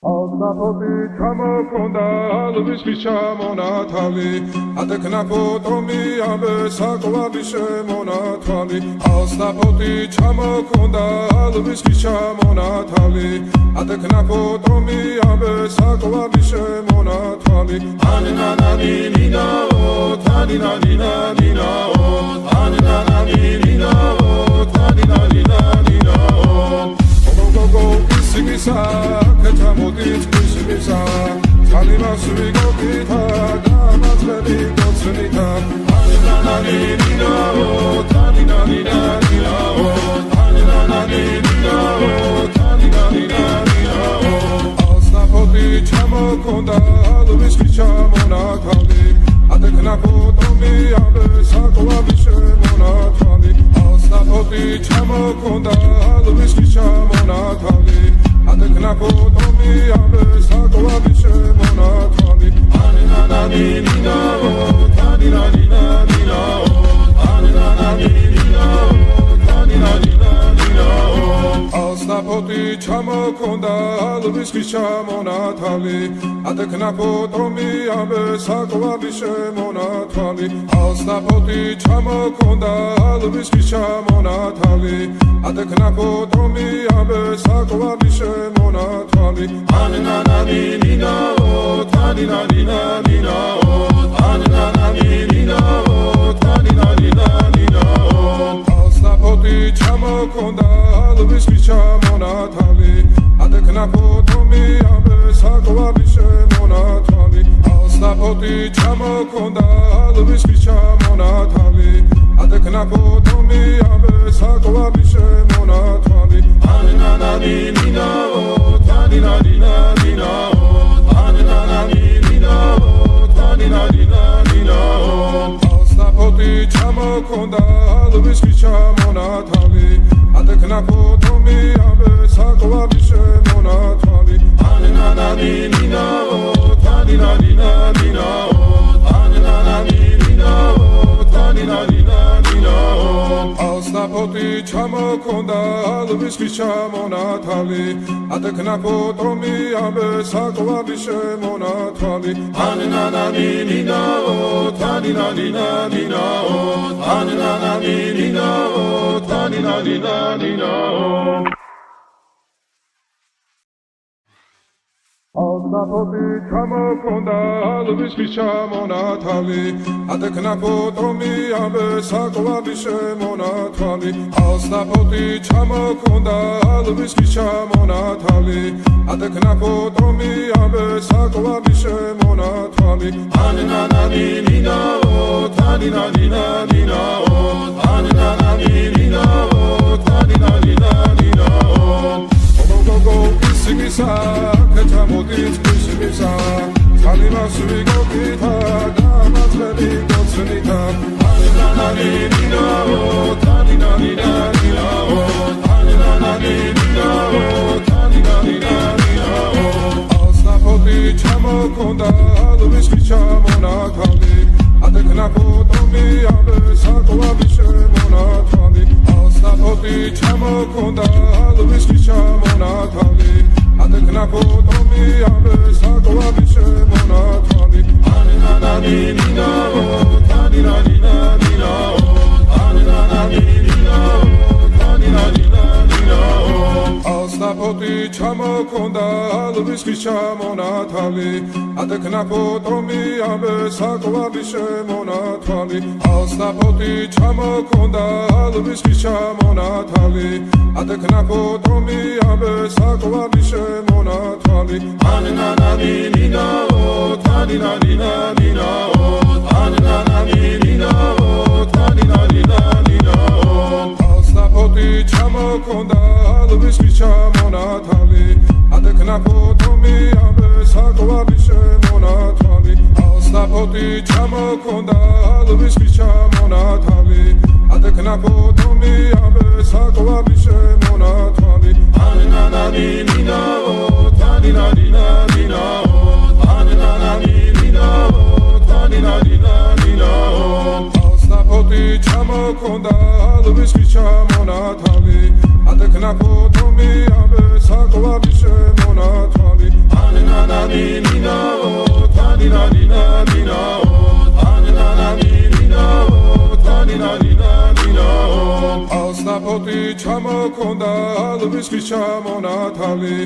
Alnapoti chamokonda alvis chamonatali adeknapotomi abe sakwavishe monatali Alnapoti chamokonda alvis chamonatali adeknapotomi abe sakwavishe monatali Aninani nina o tanina nina nina o Aninani nina o tanina nina nina o Go Sigisa, Katamodit, Sigisa, Talima Sugita, Damas, Ready, Gotsunita, Aninani, Nina, Tanina, Nina, Nina, Aninani, Nina, Tanina, Nina, Nina, Alsnapoti, Chamokonda, Luis Chamonatali, Adeknapotomi, Abe, Sakwavishe, Monatali, Alsnapoti, Chamokonda, Luis Chamonatali, Adeknapotomi, Abe, Sakwavishe, Monatali, Aninani, Nina, Tanina, Nina, Nina, Aninani, Nina, Tanina, Nina, Nina, Alsnapoti, Chamokonda, Luis Chamonatali, Adeknapotomi, Abe, Sakwavishe, Monatali, Alsnapoti, Chamokonda, Luis Chamonatali, Adeknapotomi, Abe, Sakwavishe, Monatali, Aninani, Nina, Tanina, Nina, Nina, Aninani, Nina, Tanina, Nina, Nina, Alsnapoti, Chamokonda, Luis Chamonatali, Adeknapotomi, Abe, Sakwavishe, Monatali, Alsnapoti, Chamokonda, Luis Chamonatali, Adeknapotomi, Abe, Sakwavishe, Monatali, Aninani, Nina, Tanina, Nina, Nina, Aninani, Nina, Tanina, Nina, Nina, Alsnapoti, Chamokonda, Luis Chamonatali, Adeknapotomi, Abe, Sakwavishe, Monatali, Aninani, Nina, Tanina, Nina, Nina, Aninani, Nina, Tanina, Nina, Nina, Alsnapoti, Chamokonda, Luis Chamonatali, Adeknapotomi, Abe, Sakwavishe, Monatali, Aninani, Nina, Tanina, Nina, Nina, Aninani, Nina, Tanina, Nina, Nina, Alsnapoti, Chamokonda, Luis Chamonatali, Adeknapotomi, Abe, Sakwavishe, Monatali, Alsnapoti, Chamokonda, Luis Chamonatali, Adeknapotomi, Abe, Sakwavishe, Monatali, Aninani, Nina, Tanina, Nina, Nina, Aninani, Nina, Tanina, Nina, Nina, Go Sigisa, Katamodit, Sigisa, Talima Sugita, Damas, Ready, Gotsunita, Aninani, Nina, Tanina, Nina, Nina, Aninani, Nina, Tanina, Nina, Nina, Alsnapoti, Chamokonda, Luis Chamonatali, Adeknapotomi, Abe, Sakwavishe, Monatali, Alsnapoti, Chamokonda, Luis Chamonatali, Adeknapotomi, Abe, Sakwavishe, Monatali, Aninani, Nina, Tanina, Nina, Nina, Aninani, Nina, Tanina, Nina, Nina, Alsnapoti, Chamokonda, Luis Chamonatali, Adeknapotomi, Abe, Sakwavishe, Monatali, Alsnapoti, Chamokonda, Luis Chamonatali, Adeknapotomi, Abe, Sakwavishe, Monatali, Aninani, Nina, Tanina, Nina, Nina, Aninani, Nina, Tanina, Nina, Nina, Alsnapoti, Chamokonda, Luis Chamonatali, Adeknapotomi, Abe, Sakwavishe, Monatali, Alsnapoti, Chamokonda, Luis Chamonatali, Adeknapotomi, Abe, Sakwavishe, Monatali, Aninani, Nina, Tanina, Nina, Nina, Aninani, Nina, Tanina, Nina, Nina, Alsnapoti, Chamokonda, Luis Chamonatali, Adeknapotomi, Abe, Sakwavishe, Monatali, Alsnapoti ჩამოქონდა ალვის ჩამონათალი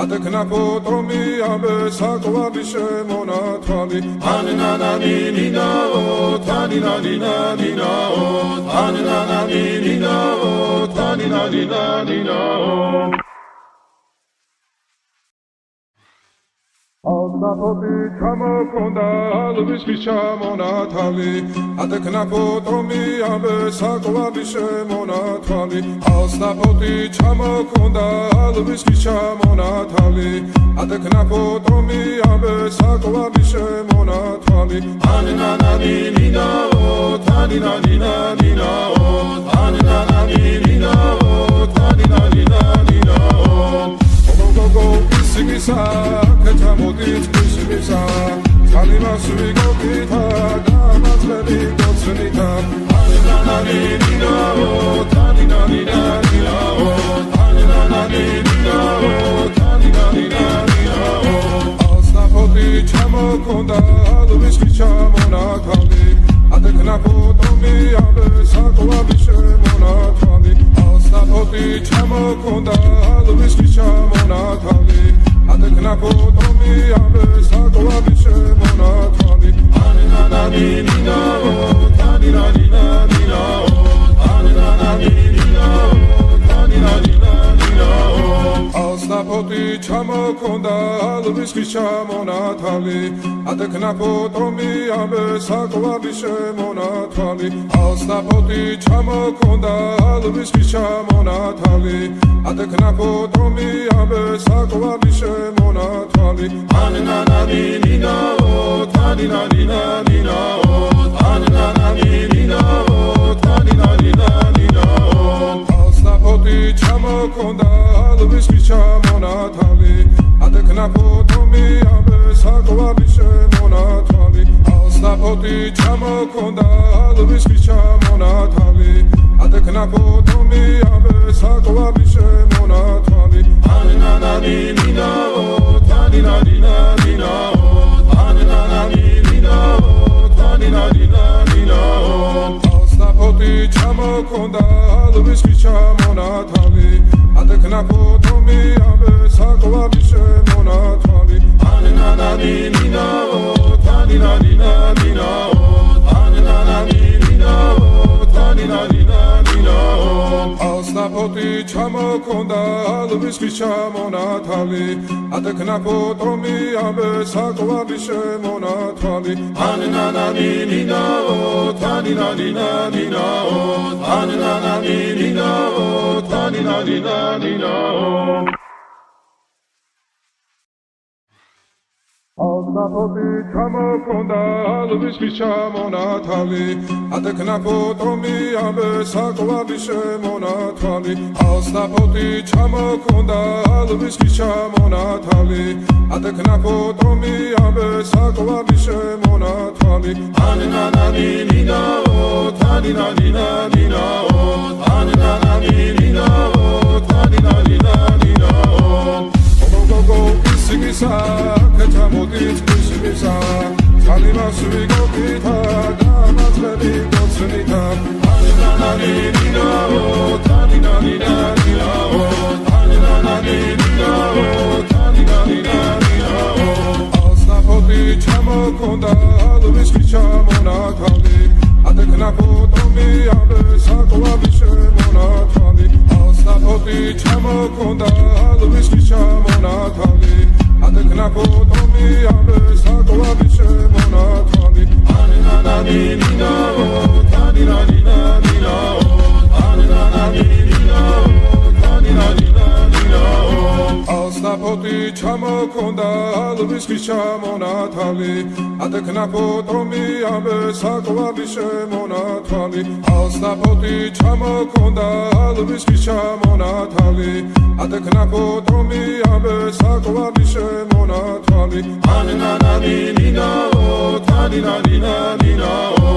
ატექნა ფოტომი ამე საკვარი შემონათვალი ანანანინინაო თანინანინანინაო ანანანინინაო თანინანინანინაო Alsnapoti ჩამოქონდა ალვის ჩამონათალი ატექნა ფოტომი ამე საკვარი შემონათვალი Alsnapoti ჩამოქონდა ალვის ჩამონათალი ატექნა ფოტომი ამე საკვარი შემონათვალი ანანანინინაო თანინანინანინაო ანანანინინაო თანინანინანინაო Go Isigisa, Katamodit, Isigisa, Kalimas, Vigopita, Gamas, Lady, Gotsenita, Anananino, Taninanina, Anananino, Taninanina, Alsnapoti, Chamokonda, Luis Chamonatali, Ateknapotomi, Abe, Sakwabi, Shemonatali, Alsnapoti, Chamokonda, Luis Chamonatali, Atekna potomi abe sakwari shemonatali Anananinaо, taninaninaninao Anananinaninao, taninaninaninao Alsnapoti ჩამოქონდა ალვის ჩამონათალი Atekna potomi abe sakwari shemonatali Alsnapoti ჩამოქონდა ალვის ჩამონათალი Atekna potomi abe sakwari shemonatali Ananananinao, taninaninaninao Ananananinao, taninaninaninao Alsnapoti ჩამოქონდა ალვის ჩამონათალი Atekna potomi abe sakwari shemonatali Alsnapoti ჩამოქონდა ალვის ჩამონათალი Atekna potomi abe sakwari shemonatali Ananananinao, taninaninaninao Ananananinao, taninaninaninao Alsnapoti ჩამოქონდა ალვის ჩამონათალი Atekna potomi abe sakwari shemonatali Ananananinao, taninaninaninao Ananananinao, taninaninaninao Alsnapoti ჩამოქონდა ალვის ჩამონათალი Atekna potomi abe sakwari shemonatali Ananananinao, taninaninaninao Ananananinao, taninaninaninao Alsnapoti ჩამოქონდა ალვის ჩამონათალი Atekna potomi abe sakwari shemonatali Alsnapoti ჩამოქონდა ალვის ჩამონათალი Atekna potomi abe sakwari shemonatali Ananananinao, taninaninaninao Ananananinao, taninaninaninao Go Isigisa, Katamodit, Isigisa, Kalimas, Vigopita, Gamas, Lady, Gotsenita, Ananananinao, taninaninaninao Ananananinao, taninaninaninao Alsnapoti ჩამოქონდა ალვის ჩამონათალი Atekna potomi abe sakwari shemonatali Alsnapoti ჩამოქონდა ალვის ჩამონათალი Atekna potomi abe sakwari shemonatali Ananananinao, taninaninaninao Ananananinao, taninaninaninao Alsnapoti ჩამოქონდა ალვის ჩამონათალი Atekna potomi abe sakwari shemonatali Alsnapoti ჩამოქონდა ალვის ჩამონათალი Atekna potomi abe sakwari shemonatali Ananananinao, taninaninaninao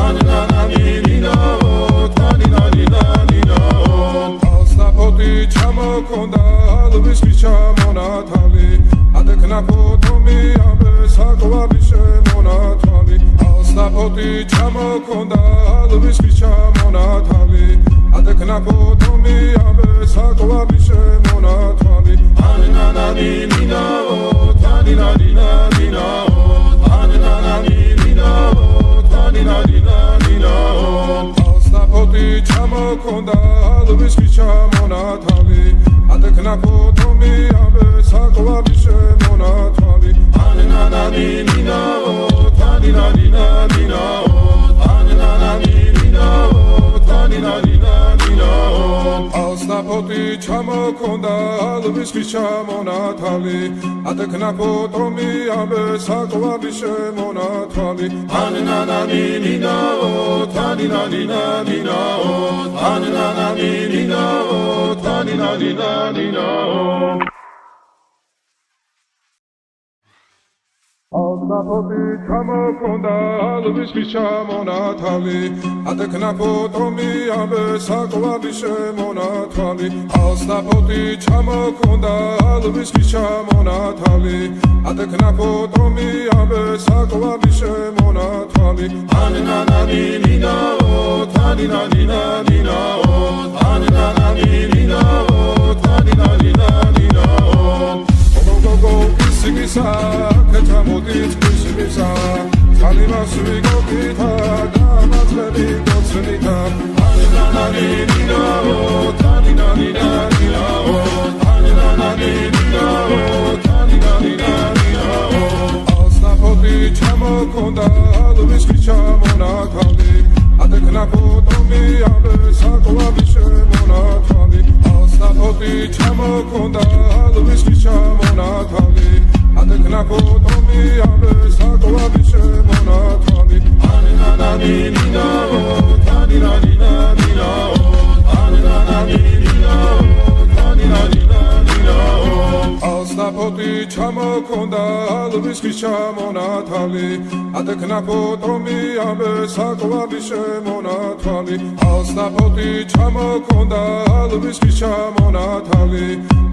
Ananananinao, taninaninaninao Ოსტაფოტი ჩამოქონდა ალვის ხის ჩამონათალი ატეკნაფო თომი ამბე საკვარი შემონათალი Ოსტაფოტი ჩამოქონდა ალვის ხის ჩამონათალი ატეკნაფო თომი ამბე საკვარი შემონათალი ანანანი ნინაო თანინანინანინაო ანანანი ნინაო თანინანინანინაო Ოსტაფოტი ჩამოქონდა ალვის ხის ჩამონათალი ატეკნაფო თომი ამბე საკვარი შემონათალი ანანანი ნინაო თანინანინანინაო ანანანი ნინაო თანინანინანინაო Ოსტაფოტი ჩამოქონდა ალვის ხის ჩამონათალი ატეკნაფო თომი ამბე საკვარი შემონათალი ანანანი ნინაო თანინანინანინაო ანანანი ნინაო თანინანინანინაო Ოსტაფოტი ჩამოქონდა ალვის ხის ჩამონათალი ატეკნაფო თომი ამბე საკვარი შემონათალი Ოსტაფოტი ჩამოქონდა ალვის ხის ჩამონათალი ატეკნაფო თომი ამბე საკვარი შემონათალი ანანანი ნინაო თანინანინანინაო ანანანი ნინაო თანინანინანინაო გოგო ისიგისა კეთამოდით ისიგისა ხალიმას ვიგოგითა დამაწყები გოცნითა ანანანი ნინაო თანინანინანინაო ანანანი ნინაო თანინანინანინაო Ოსტაფოტი ჩამოქონდა ალვის ხის ჩამონათალი ატეკნაფო თომი ამბე საკვარი შემონათალი Ოსტაფოტი ჩამოქონდა ალვის ხის ჩამონათალი ატეკნაფო თომი ამბე საკვარი შემონათალი ანანანი ნინაო თანინანინანინაო ანანანი ნინაო თანინანინანინაო Ოსტაფოტი ჩამოქონდა ალვის ხის ჩამონათალი ატეკნაფო თომი ამბე საკვარი შემონათალი Ოსტაფოტი ჩამოქონდა ალვის ხის ჩამონათალი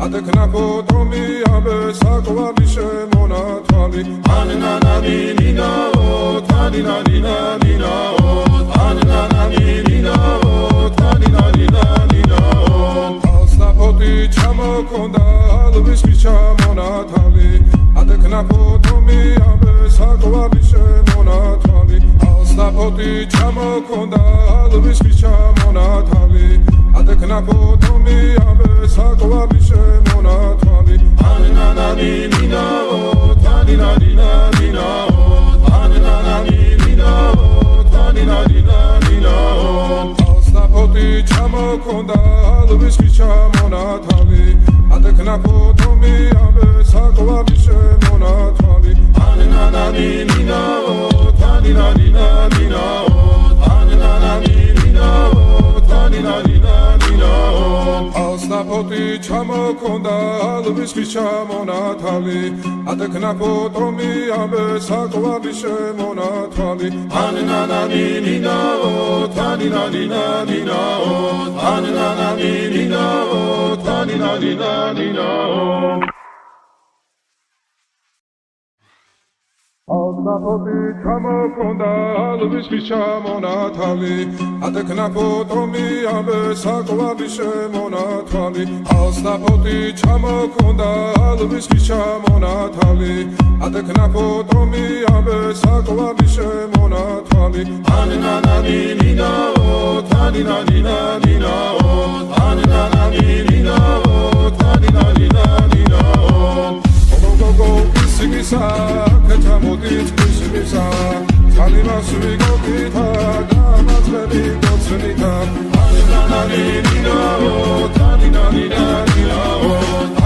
ატეკნაფო თომი ამბე საკვარი შემონათალი ანანანი ნინაო თანინანინანინაო ანანანი ნინაო თანინანინანინაო Ოსტაფოტი ჩამოქონდა ალვის ხის ჩამონათალი ატეკნაფო თომი ამბე საკვარი შემონათალი Ოსტაფოტი ჩამოქონდა ალვის ხის ჩამონათალი ატეკნაფო თომი ამბე საკვარი შემონათალი ანანანი ნინაო თანინანინანინაო ანანანი ნინაო თანინანინანინაო Ოსტაფოტი ჩამოქონდა ალვის ხის ჩამონათალი ატეკნაფო თომი ამბე საკვარი შემონათალი ანანანი ნინაო თანინანინანინაო ანანანი ნინაო თანინანინანინაო Ოსტაფოტი ჩამოქონდა ალვის ხის ჩამონათალი ატეკნაფო თომი ამბე საკვარი შემონათალი ანანანი ნინაო თანინანინანინაო ანანანი ნინაო თანინანინანინაო Ოსტაფოტი ჩამოქონდა ალვის ხის ჩამონათალი ატეკნაფო თომი ამბე საკვარი შემონათალი Ოსტაფოტი ჩამოქონდა ალვის ხის ჩამონათალი ატეკნაფო თომი ამბე საკვარი შემონათალი ანანანი ნინაო თანინანინანინაო ანანანი ნინაო თანინანინანინაო გოგო ისიგისა კეთამოდით ისიგისა ხალიმას ვიგოგითა დამაწყები გოცნითა ანანანი ნინაო თანინანინანინაო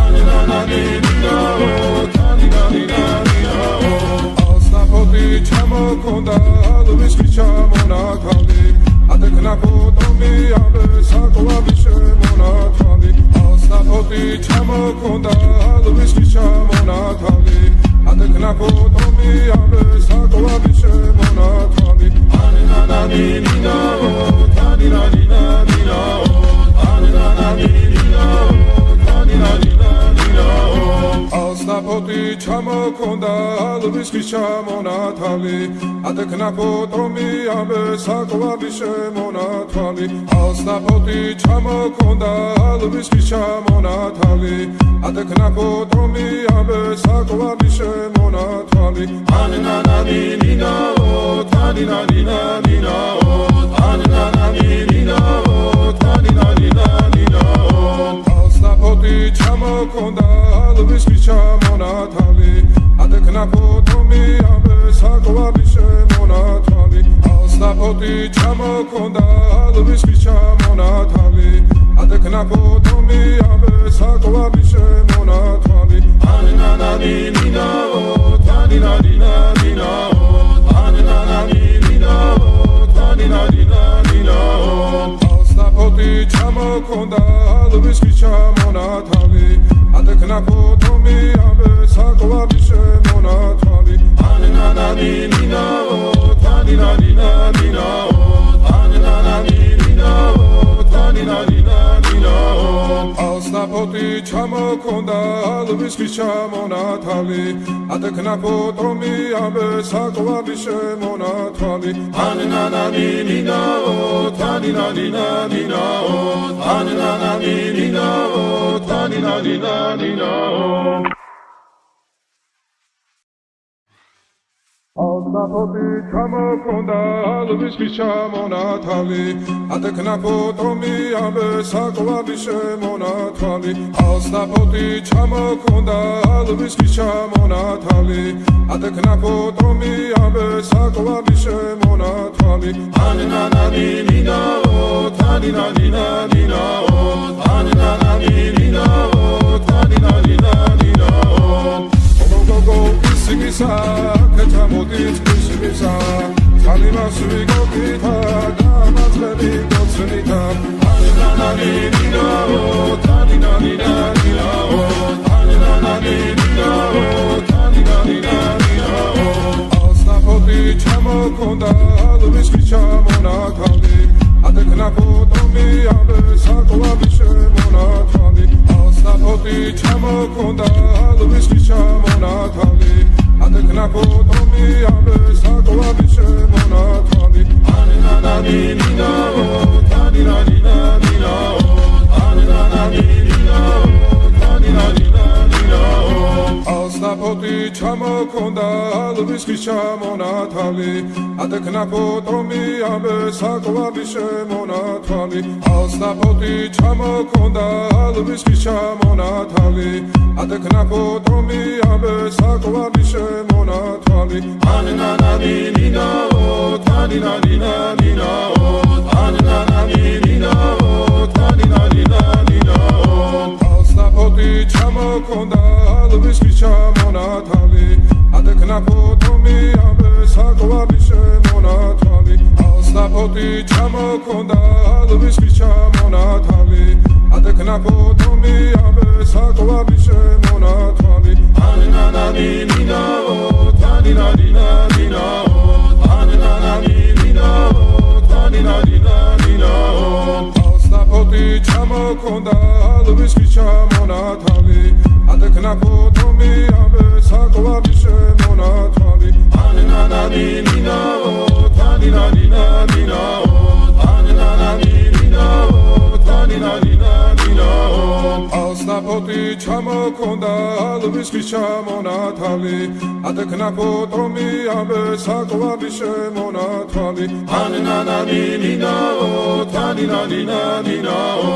ანანანი ნინაო თანინანინანინაო Ოსტაფოტი ჩამოქონდა ალვის ხის ჩამონათალი ატეკნაფო თომი ამბე საკვარი შემონათალი Ოსტაფოტი ჩამოქონდა ალვის ხის ჩამონათალი ატეკნაფო თომი ამბე საკვარი შემონათალი ანანანი ნინაო თანინანინანინაო ანანანი ნინაო ჩამოქონდა ალვის ხის ჩამონათალი ატექნა ფოტომი ამბე საკვარი შემონათვალი ალსნაფოთი ჩამოქონდა ალვის ხის ჩამონათალი ატექნა ფოტომი ამბე საკვარი შემონათვალი ანანანინინაო თანინანინანინაო ანანანინინაო თანინანინანინაო ალსნაფოთი ჩამოქონდა ალვის ხის ჩამონათალი ატექნა ფოტომი ამბე საკვარი შემონათვალი ალსნაფოთი ჩამოქონდა ალვის ხის ჩამონათალი ატექნა ფოტომი ამბე საკვარი შემონათვალი ანანანინინაო თანინანინანინაო ანანანინინაო თანინანინანინაო ალსნაფოთი ჩამოქონდა ალვის ხის ჩამონათალი ატექნა ფოტომი ამბე საკვარი შემონათვალი ანანანინინაო თანინანინანინაო ანანანინინაო თანინანინანინაო ალსნაფოთი ჩამოქონდა ალვის ხის ჩამონათალი ატექნა ფოტომი ამბე საკვარი შემონათვალი ანანანინინაო თანინანინანინაო ანანანინინაო თანინანინანინაო ალსნაფოთი ჩამოქონდა ალვის ხის ჩამონათალი ატექნა ფოტომი ამბე საკვარი შემონათვალი ალსნაფოთი ჩამოქონდა ალვის ხის ჩამონათალი ატექნა ფოტომი ამბე საკვარი შემონათვალი ანანანინინაო თანინანინანინაო ანანანინინაო თანინანინანინაო გოგო ისიგისა კეთამოდით ისიგისა ალიმას ვიგოგითა გამაძლები გოცნითა ანანანინინაო თანინანინანინაო ანანანინინაო თანინანინანინაო ალსნაფოთი ჩამოქონდა ალვის ხის ჩამონათალი ატექნა ფოტომი ამბე საკვარი შემონათვალი ალსნაფოთი ჩამოქონდა ალვის ხის ჩამონათალი ატექნა ფოტომი ამბე საკვარი შემონათვალი ანანანინინაო თანინანინანინაო ანანანინინაო თანინანინანინაო ალსნაფოთი ჩამოქონდა ალვის ხის ჩამონათალი ატექნა ფოტომი ამბე საკვარი შემონათვალი ალსნაფოთი ჩამოქონდა ალვის ხის ჩამონათალი ატექნა ფოტომი ამბე საკვარი შემონათვალი ანანანინინაო თანინანინანინაო ანანანინინაო თანინანინანინაო ალსნაფოთი ჩამოქონდა ალვის ხის ჩამონათალი ატექნა ფოტომი ამბე საკვარი შემონათვალი ალსნაფოთი ჩამოქონდა ალვის ხის ჩამონათალი ატექნა ფოტომი ამბე საკვარი შემონათვალი ანანანინინაო თანინანინანინაო ანანანინინაო თანინანინანინაო ალსნაფოთი ჩამოქონდა ალვის ხის ჩამონათალი ატექნა ფოტომი ამბე საკვარი შემონათვალი ანანანინინაო თანინანინანინაო ანანანინინაო თანინანინანინაო ალსნაფოთი ჩამოქონდა ალვის ხის ჩამონათალი ატექნა ფოტომი ამბე საკვარი შემონათვალი ანანანინინაო თანინანინანინაო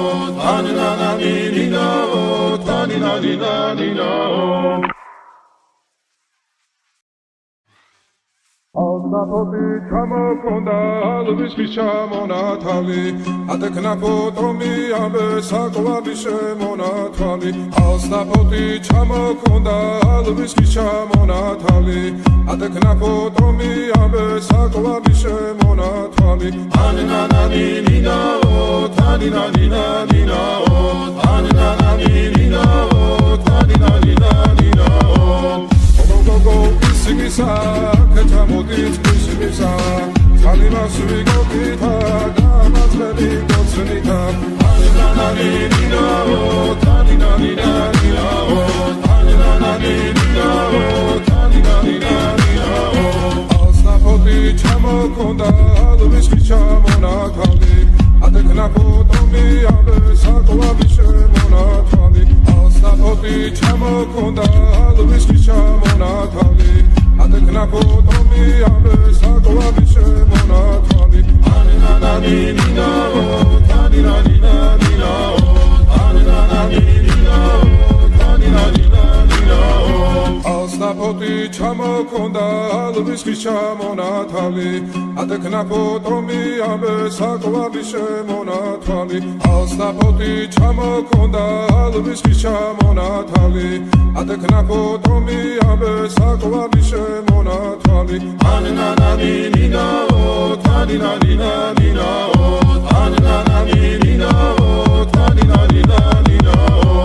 ანანანინინაო თანინანინანინაო ალსნაფოთი ჩამოქონდა ალვის ხის ჩამონათალი ატექნა ფოტომი ამბე საკვარი შემონათვალი ალსნაფოთი ჩამოქონდა ალვის ხის ჩამონათალი ატექნა ფოტომი ამბე საკვარი შემონათვალი ანანანინინაო თანინანინანინაო ანანანინინაო თანინანინანინაო გოგო ისიგისა კეთამოდით ისიგისა ალიმას ვიგოგითა გამაძლები გოცნითა ანანანინინაო თანინანინანინაო ანანანინინაო ფოტომი ამბესა კლავიშე მონათალი ალსა ფოტი ჩამოქონდა ალვისის ჩამონათალი ადეკნა ფოტომი ამბესა კლავიშე მონათალი ანანანი ნინაო თანინანი ნინაო ანანანი ნინაო თანინანი ნინაო ალსა ფოტი ჩამოქონდა ალვისის ჩამონათალი ადეკნა ფოტომი ამბესა კლავიშე მონათალი ალსა ფოტი ჩამოქონდა ალვისის ჩამონათალი ადეკნა ფოტომი ამბესა კლავიშე მონათალი ანანანი ნინაო თანინანი ნინაო ანანანი ნინაო თანინანი ნინაო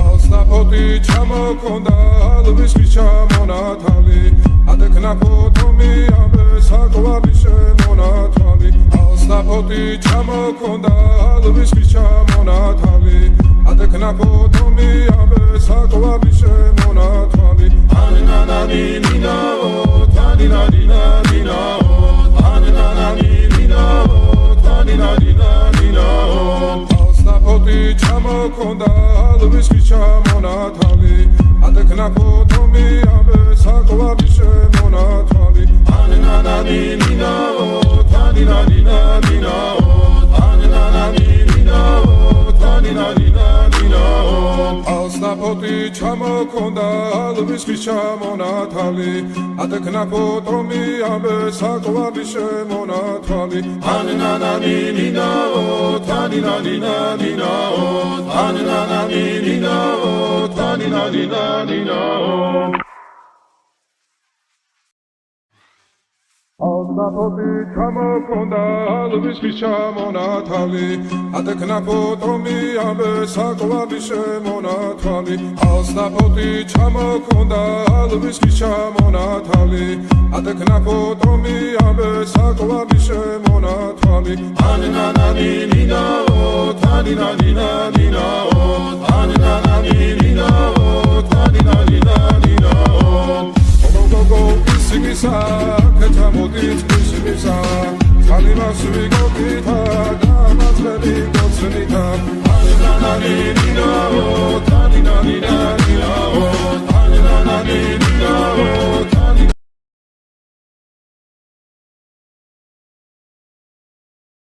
ალსა ფოტი ჩამოქონდა ალვისის ჩამონათალი ადეკნა ფოტომი ამბესა კლავიშე მონათალი ალსა ფოტი ჩამოქონდა ალვისის ჩამონათალი ადეკნა ფოტომი ამბესა კლავიშე მონათალი ანანანი ნინაო თანინანი ნინაო ანანანი ნინაო თანინანი ნინაო ალსა ფოტი ჩამოქონდა ალვისის ჩამონათალი ადეკნა ფოტომი ამბესა კლავიშე მონათალი ანანანი ნინაო თანინანი ნინაო ანანანი ნინაო თანინანი ნინაო ალსა ფოტი ჩამოქონდა ალვისის ჩამონათალი ადეკნა ფოტომი ამბესა კლავიშე მონათალი ანანანი ნინაო თანინანი ნინაო ანანანი ნინაო თანინანი ნინაო ალსა ფოტი ჩამოქონდა ალვისის ჩამონათალი ადეკნა ფოტომი ამბესა კლავიშე მონათალი ალსა ფოტი ჩამოქონდა ალვისის ჩამონათალი ადეკნა ფოტომი ამბესა კლავიშე მონათალი ანანანი ნინაო თანინანი ნინაო ანანანი ნინაო თანინანი ნინაო გოგო ისიმისა ქეთამოდით ისიმისა ძალიმას ვიგოგითა დამაძღები გოცნითა ანანანი ნინაო თანინანი ნინაო ანანანი ნინაო